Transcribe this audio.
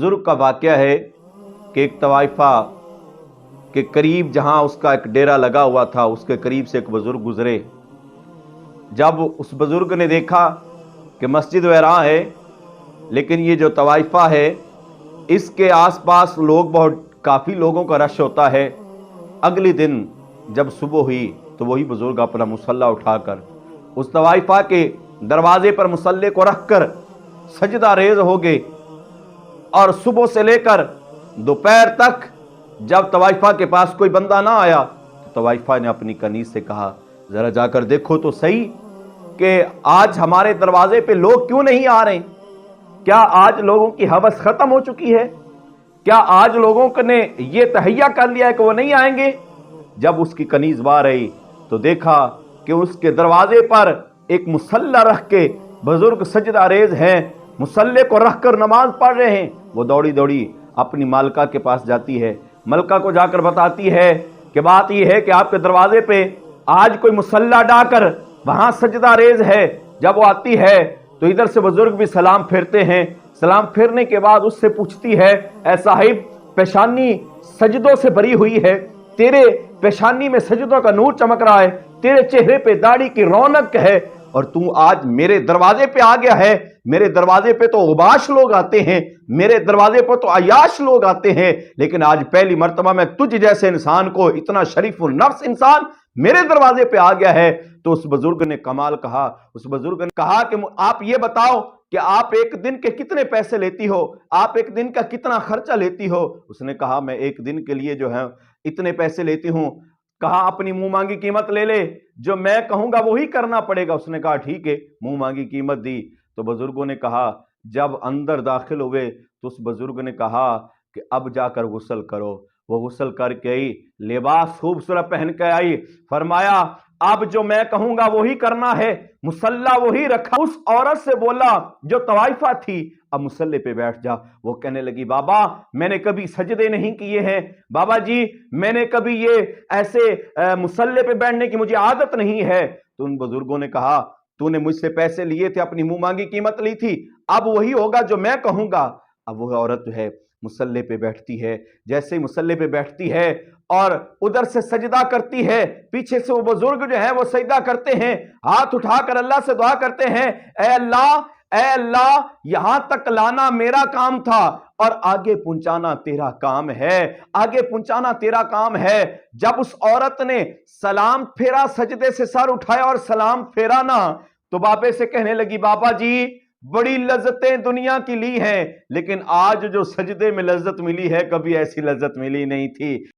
बुजुर्ग का वाक़या है कि एक तवाइफा के करीब जहाँ उसका एक डेरा लगा हुआ था, उसके करीब से एक बुजुर्ग गुजरे। जब उस बुजुर्ग ने देखा कि मस्जिद वैरान है, लेकिन ये जो तवाइफा है इसके आसपास लोग बहुत काफ़ी लोगों का रश होता है। अगले दिन जब सुबह हुई तो वही बुजुर्ग अपना मुसल्ला उठाकर उस तवाइफा के दरवाजे पर मुसल्ले को रखकर सजदा रेज हो गए, और सुबह से लेकर दोपहर तक जब तवाइफा के पास कोई बंदा ना आया तो तवाइफा ने अपनी कनीज से कहा, जरा जाकर देखो तो सही कि आज हमारे दरवाजे पे लोग क्यों नहीं आ रहे। क्या आज लोगों की हवस खत्म हो चुकी है? क्या आज लोगों ने ये तहैया कर लिया है कि वो नहीं आएंगे? जब उसकी कनीज बाहर आई तो देखा कि उसके दरवाजे पर एक मुसल्ला रख के बुजुर्ग सजदा रेज हैं, मुसल्ले को रखकर नमाज पढ़ रहे हैं। वो दौड़ी दौड़ी अपनी मालका के पास जाती है, मलका को जाकर बताती है कि बात यह है कि आपके दरवाजे पे आज कोई मुसल्ला डाकर वहां सजदा रेज है। जब वो आती है तो इधर से बुजुर्ग भी सलाम फेरते हैं। सलाम फेरने के बाद उससे पूछती है, ऐ साहिब, पेशानी सजदों से भरी हुई है, तेरे पेशानी में सजदों का नूर चमक रहा है, तेरे चेहरे पे दाढ़ी की रौनक है, और तू आज मेरे दरवाजे पे आ गया है। मेरे दरवाजे पे तो उबाश लोग आते हैं, मेरे दरवाजे पर तो अयाश लोग आते हैं, लेकिन आज पहली मर्तबा में तुझ जैसे इंसान को, इतना शरीफुल नफ्स इंसान मेरे दरवाजे पे आ गया है। तो उस बुजुर्ग ने कमाल कहा, उस बुजुर्ग ने कहा कि आप ये बताओ कि आप एक दिन के कितने पैसे लेती हो, आप एक दिन का कितना खर्चा लेती हो। उसने कहा, मैं एक दिन के लिए जो है इतने पैसे लेती हूं। कहा, अपनी मुंह मांगी कीमत ले ले, जो मैं कहूंगा वही करना पड़ेगा। उसने कहा, ठीक है। मुंह मांगी कीमत दी। तो बुजुर्गों ने कहा, जब अंदर दाखिल हुए तो उस बुजुर्ग ने कहा कि अब जाकर गुस्ल करो। वो गुस्ल करके आई, लिबास खूबसूरत पहन के आई। फरमाया, अब जो मैं कहूंगा वही करना है, मुसल्ला वही रखा। उस औरत से बोला जो तवाइफा थी, अब मुसल्ले पे बैठ जा। वो कहने लगी, बाबा मैंने कभी सजदे नहीं किए हैं, बाबा जी मैंने कभी ये ऐसे मुसल्ले पे बैठने की मुझे आदत नहीं है। तो उन बुजुर्गों ने कहा, तूने मुझसे पैसे लिए थे, अपनी मुंह मांगी कीमत ली थी, अब वही होगा जो मैं कहूंगा। अब वो औरत जो है मुसल्ले पे बैठती है। जैसे ही मुसल्ले पे बैठती है और उधर से सजदा करती है, पीछे से वो बुजुर्ग जो है वो सजदा करते हैं, हाथ उठाकर अल्लाह से दुआ करते हैं, ऐ अल्लाह, यहां तक लाना मेरा काम था और आगे पहुंचाना तेरा काम है, आगे पहुंचाना तेरा काम है। जब उस औरत ने सलाम फेरा, सजदे से सर उठाया और सलाम फेरा ना, तो बाबे से कहने लगी, बाबा जी बड़ी लज्जतें दुनिया की ली हैं, लेकिन आज जो सजदे में लज्जत मिली है, कभी ऐसी लज्जत मिली नहीं थी।